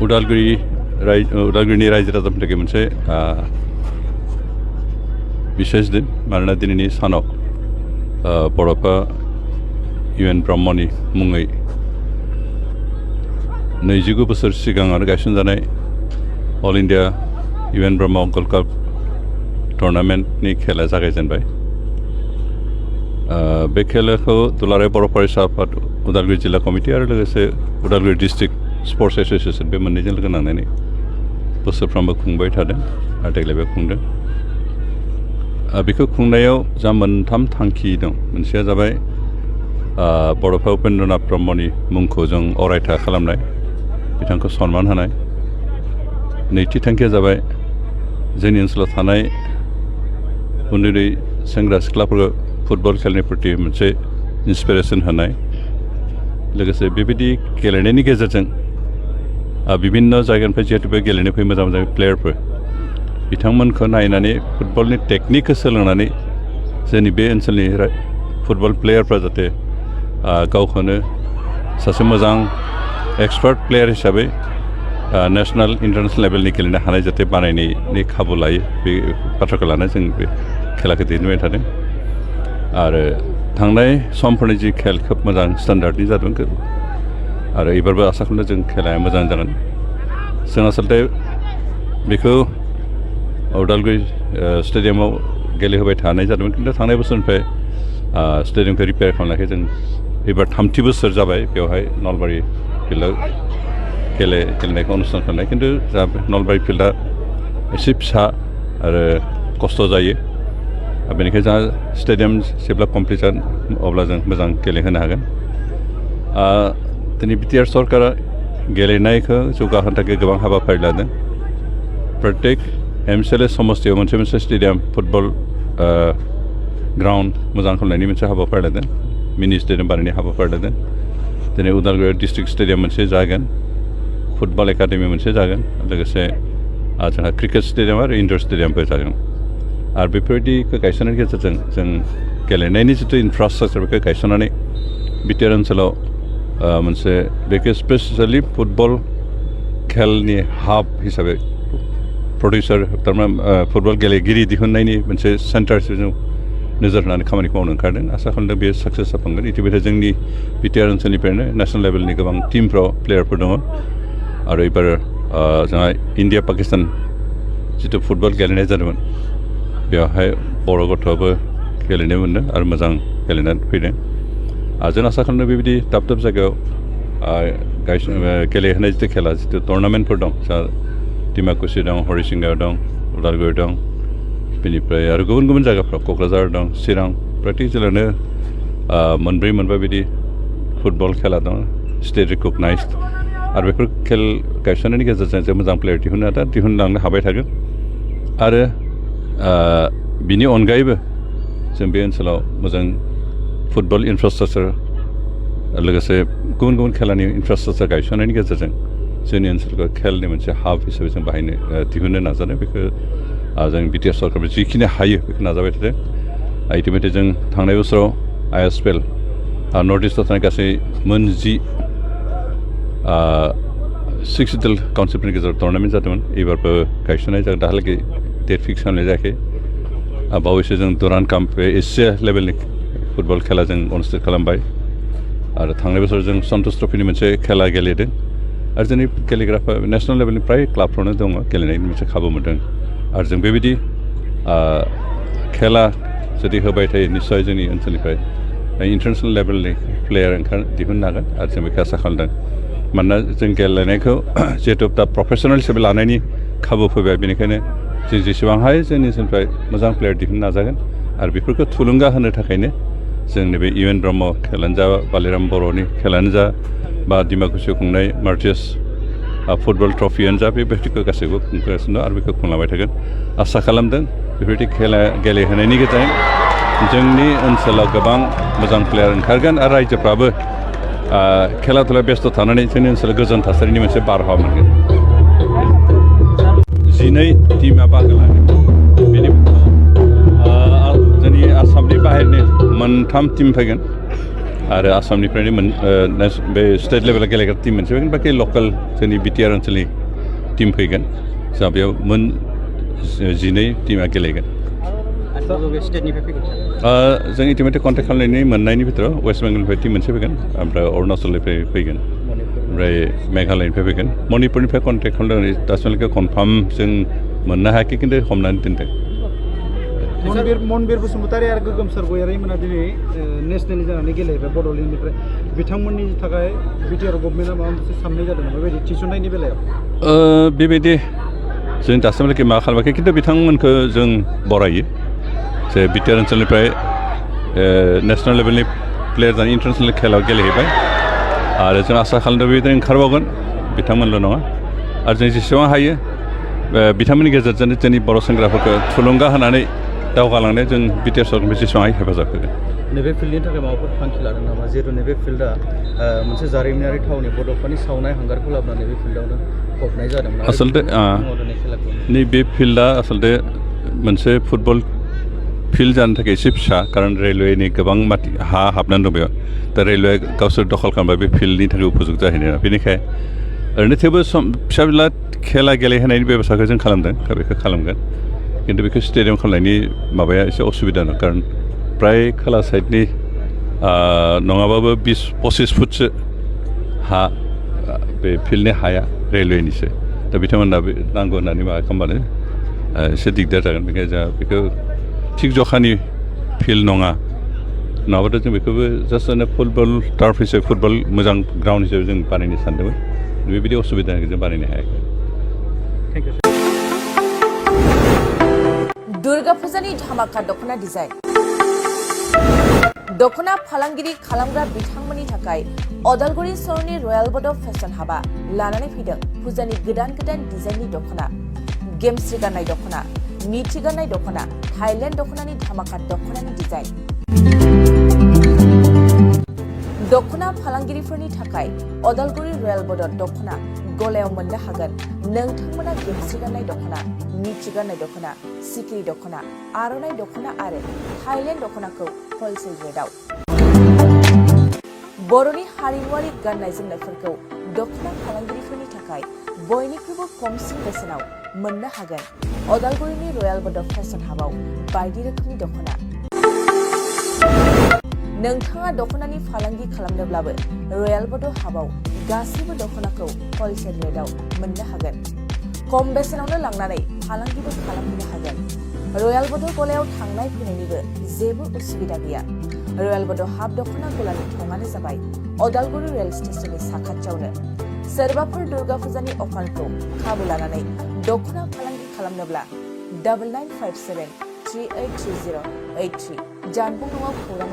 उदालगुरिनि रायजो राजाफोरनि थाखाय मोनसे बिसेस दिन मानोना दिनैनि सानाव बड'फा UN ब्रह्मनि मुङै 29 बोसोर सिगाङावनो गायसनजानाय All India UN Brahma gulf cup टुर्नामेन्टनि खेला जागायजेनबाय। बे खेलाखौ दुलाराय बर' फरायसा आफाद उदालगुरि जिल्ला कमिटि आरो लोगोसे उदालगुरि डिस्ट्रिक्ट स्पर्ट्स एस'सिएशन बे मोननैजों लोगो नांनानै बोसोरफ्रोमबो खुंबाय थादों आरो देग्लायबो खुंदों। बेखौ खुंनायाव जा मोनथाम थांखि दं। मोनसेया जाबाय बड'फा उपेन्द्रनाथ ब्रह्मनि मुंखौ जों अरायथा खालामनाय, बिथांखौ सनमान होनाय। नैथि थांखिया जाबाय जोंनि ओनसोलाव थानाय उन्दै सेंग्रा सिख्लाफोरखौ फुटबल खेलनि प्रति मोनसे इन्सपिरेसन होनाय। लोगोसे बेबायदि गेलेनायनि गेजेरजों बिभिन्न जायगानिफ्राय जिहेतु बे गेलेनो फैयो मोजां मोजां प्लेयारफोर, बिथांमोनखौ नायनानै फुटबलनि टेकनिकखौ सोलोंनानै जोंनि बे ओनसोलनि फुटबल प्लेयारफ्रा जाहाथे गावखौनो सासे मोजां एक्सपार्ट प्लेयार हिसाबै नेशनेल इन्टारनेशनेल लेभेलनि गेलेनो हानाय जाहाथे बानायनायनि खाबु लायो, बे बाथ्राखौ लानानै जों बे खेलाखौ दैदेनबाय थादों। आरो थांनाय समफोरनि जि खेल खोब मोजां स्टेन्डार्डनि जादों आरो एबारबो आसा खालामो जों खेलाया मोजां जागोन। जों आसलथे बेखौ उदालगुरि स्टेडियामाव गेलेहोबाय थानाय जादोंमोन, खिन्थु थांनाय बोसोरनिफ्राय स्टेडियामखौ रिपेयार खालामनायखाय जों एबार 3थि बोसोर जाबाय बेवहाय नलबारि फिल्डआव गेलेनायखौ अनुस्थान खालामनाय। खिन्थु जा नलबारि फिल्डआ एसे फिसा आरो खस्थ' जायो, बेनिखायनो जोंहा स्टेडियाम जेब्ला कमप्लिट जागोन अब्ला जों मोजां गेलेहोनो हागोन। दिनै बिटिआर सरकारा गेलेनायखौ जौगाहोनो थाखाय गोबां हाबाफारि लादों। प्रत्येक MCLA समस्तियाव मोनसे स्टेडियाम फुटबल ग्राउन्ड मोजां खालामनायनि मोनसे हाबाफारि लादों, मिनि स्टेडियाम बानायनायनि हाबाफारि लादों। दिनै उदालगुरि डिस्ट्रिक्ट स्टेडियाम मोनसे जागोन, फुटबल एकाडेमि मोनसे जागोन, लोगोसे जोंहा क्रिकेट स्टेडियाम आरो इनडोर स्टेडियामबो जागोन। आरो बेफोरबायदिखौ गायसननायनि गेजेरजों जों गेलेनायनि जिथु इनफ्रास्ट्राक्चार बेखौ गायसननानै बिटिआर ओनसोलाव मोनसे बेखौ स्पेसियेलि फुटबल खेलनि हाब हिसाबै प्रडिउसार थारमाने फुटबल गेलेगिरि दिहुननायनि मोनसे सेन्टार हिसाबै जों नोजोर होनानै खामानिखौ मावनो ओंखारदों। आसा खालामदों बेयो साक्सेस जाफुंगोन। इतिमध्य जोंनि बिटिआर ओनसोलनिफ्रायनो नेसनेल लेभेलनि गोबां टिमफ्राव प्लेयारफोर दङ। आरो एबार जोंहा इन्डिया पाकिस्तान जिथु फुटबल गेलेनाय जादोंमोन बेवहाय बर' गथ'आबो गेलेनो मोनदों आरो मोजां गेलेनानै फैदों। जों आसा खालामदों बेबायदि दाब दाब जायगायाव गेलेहोनाय जिथु खेला जिथु टुर्नामेन्टफोर दं, जा डिमाकुसि दं, हरिसिंगायाव दं, उदालगुरि दं, बेनिफ्राय आरो गुबुन गुबुन जायगाफ्राव क'क्राझार दं, चिरां, प्रत्येक जिल्लायावनो मोनब्रै बिदि फुटबल खेला दं स्टेट रिकगनाइज्ड। आरो बेफोर खेल गायसननायनि गेजेरजों जों मोजां प्लेयार दिहुनलांनो हाबाय थागोन। आरो बिनि अनगायैबो जों बे ओनसोलाव मोजां फुटबल इनफ्रास्ट्राक्चार लोगोसे गुबुन गुबुन खेलानि इनफ्रास्ट्राक्चार गायसननायनि गेजेरजों जोंनि ओनसोलखौ खेलनि मोनसे हाब हिसाबै जों दिहुननो नाजादों। बेखौ जों बिटिआर सरकारबो जिखिनि हायो बेखौ नाजाबाय थादों। इतिमध्य जों थांनाय बोसोराव ISPL नर्थ इस्टआव थानाय गासै 6 डिटेल काउन्सिलफोरनि गेजेराव टुर्नामेन्ट जादोंमोन। एबारबो गायसननाय जागोन, दाहालागै डेट फिक्स खालामनाय जायाखै। बावैसो जों दुरान काप एसिया लेभेलनि फुटबल खेला जों अनुस्थित खालामबाय। आरो थांनाय बोसोराव जों सन्तोष ट्रफिनि मोनसे खेला गेलेदों। आरो जोंनि गेलेग्राफ्रा नेसनेल लेभेलनि फ्राय क्लाबफ्रावनो दङ, गेलेनायनि मोनसे खाबु मोन्दों। आरो जों बेबायदि खेला जुदि होबाय थायो निस्सय जोंनि ओनसोलनिफ्राय इन्टारनेसनेल लेभेलनि प्लेयार दिहुननो हागोन। आरो जों बेखौ आसा खालामदों, मानोना जों गेलेनायखौ जिहेतु दा प्रफेसनेल हिसाबै लानायनि खाबु फैबाय, बेनिखायनो जों जेसेबां हायो जोंनि ओनसोलनिफ्राय मोजां प्लेयार दिहुननो नाजागोन। आरो बेफोरखौ थुलुंगा होनो थाखायनो जोंनि बे UN ब्रह्म खेलानो जा, बालिराम बर'नि खेलानो जा, बा डिमाकुसियाव खुंनाय मार्टियास फुटबल ट्रफियानो जा, बेबायदिखौ गासैबो खुंगासिनो दं आरो बेखौ खुंलांबाय थागोन। आसा खालामदों बेफोरबायदि खेला गेलेहोनायनि गेजेरजों जोंनि ओनसोलाव गोबां मोजां प्लेयार ओंखारगोन आरो रायजोफ्राबो खेला धुलायाव बेस्थ' थानानै जोंनि ओनसोलाव गोजोन थासारिनि मोनसे बारहावा मोनगोन। 12 टिमा बाहागो लागोन। बेनि जोंनि आसामनि बाहेरनि 3 टिम फैगोन। आरो आसामनिफ्रायनो बे स्टेट लेभेलाव गेलेग्रा टीम मोनसे फैगोन बाखि लकेल जोंनि बिटिआर ओनसोलनि टीम फैगोन जोंहा बेयाव 12 टीमा गेलेगोन जों इतिमধ্যে कन्टेक्ट खालामनायनि मोननायनि बिथोराव वेस्ट बेंगलनिफ्राय टीम मोनसे फैगोन ओमफ्राय अरुणाचलनिफ्राय फैगोन ओमफ्राय मेघालयनिफ्राय फैगोन मणिपुरनिफ्राय कन्टेक्ट खालामदों दासिमहालागै कनफार्म जों मोननो हायाखै खिन्थु हमनानै दोनदों मनबिर बसुमतारी आरो गोगोमसार गयारिमोना दिनै नेसनेलनि जानानै गेलेबाय बड'लेण्डनिफ्राय बिथांमोननि थाखाय बिटिआर गभर्नमेन्टआ माबा मोनसे साननाय जादों नामा बेबायदि थिसननायनि बेलायाव बेबायदि जों दासिमहालागै मा खालामाखै खिन्थु बिथांमोनखौ जों बरायो जे बिटिआर ओनसोलनिफ्राय नेसनेल लेभेलनि प्लेयार जानानै इन्टारनेसनेल खेलायाव गेलेहैबाय आरो जों आसा खालामदों बेबायदिनो ओंखारबावगोन बिथांमोनल' नङा आरो जों जेसेबां हायो बिथांमोननि गेजेरजों जोंनि बर' सेंग्राफोरखौ थुलुंगा होनानै दावगालांनायाव जों बिटिआर सरकारनिफ्राय जेसेबां हायो हेफाजाब होगोन नैबे फिल्डनि थाखाय माबाफोर थांखि लादों नामा जिहेतु नैबे फिल्डआ मोनसे जारिमिनारि थावनि बड'फानि सावनाय हांगारखौ लाबोनानै नैबे फिल्डआवनो फबनाय जादोंमोन आसलथे नैबे फिल्डआ आसलथे मोनसे फुटबल फिल्ड जानो थाखाय एसे फिसा खारन रेलवेनि गोबां हा हाबनानै दं बेयाव दा रेलवेआ गावसोर दखल खालामबाय बे फिल्डनि थाखाय उपजुक्त जाहैनो बेनिखायनो ओरैनो थेवबो फिसा फिला खेला गेलेहोनायनि बेब'स्थाखौ जों खालामदों बेखौ खालामगोन खिन्थु बेखौ स्टेडियाम खालामनायनि माबाया एसे असुबिदा दं खारन प्राय खोला साइडनि नङाबाबो 20-25 फुटसो हा बे फिल्डनि हाया रेलवेनिसो दा बिथांमोना नांगौ होननानै माबा खालामबानो एसे दिगदार जागोन बेनिखायनो जोंहा बेखौ थिग जखानि फिल्ड नङाबाथ' जों बेखौबो जास्ट फुटबल टार्फ हिसाबै फुटबल मोजां ग्राउन्ड हिसाबै जों बानायनो सानदोंमोन बेबायदि असुबिदाखौ जों बानायनो हायाखै दुर्गा फुजानि धामाका दखना डिजाइन दखना फालांगिरि खालामग्रा बिथांमोननि थाखाय अदालगुरि सहरनि रयेल बड' फेशन हाबा लानानै फैदों फुजानि गोदान डिजाइननि दखना गेमस्रि गाननाय दखना मिथि गाननाय दखना थाइलेण्ड दखनानि धामाका दखनानि डिजाइन दखना फालांगिरिफोरनि थाखाय अदालगुरि रयेल बड' दखना गलायाव मोननो हागोन नोंथांमोना गेमस्रि गाननाय दखना मिथि गाननाय दखना सिखिरि दखना आर'नाइ दखना आरो थाइलेण्ड दखनाखौ हलसेल रेटआव बर'नि हारिमुआरि गाननाय जोमनायफोरखौ दखना फालांगिरिफोरनि थाखाय बयनिख्रुइबो खमसिन बेसेनाव मोननो हागोन अदालगुरिनि रयेल बड' फेशन हाबाव बायदि रोखोमनि दखना नोंथाङा दखनानि फालांगि खालामनोब्लाबो रयेल बड' हाबाव गासैबो दखनाखौ हलसेल रेटआव मोननो हागोन खम बेसेनावनो लांनानै फालांगिबो खालामनो हागोन रयेल बड' गलायाव थांनाय फैनायनिबो जेबो उसुबिदा गैया रयेल बड' हाब दखना गलानि थङानो जाबाय अदालगुरि रेल स्टेशननि साखाथियावनो सोरबाफोर दुर्गा फुजानि अफारखौ खाबु लानानै दखना फालांगि खालामनोब्ला 9957383083 जानबुं नङाव खौरां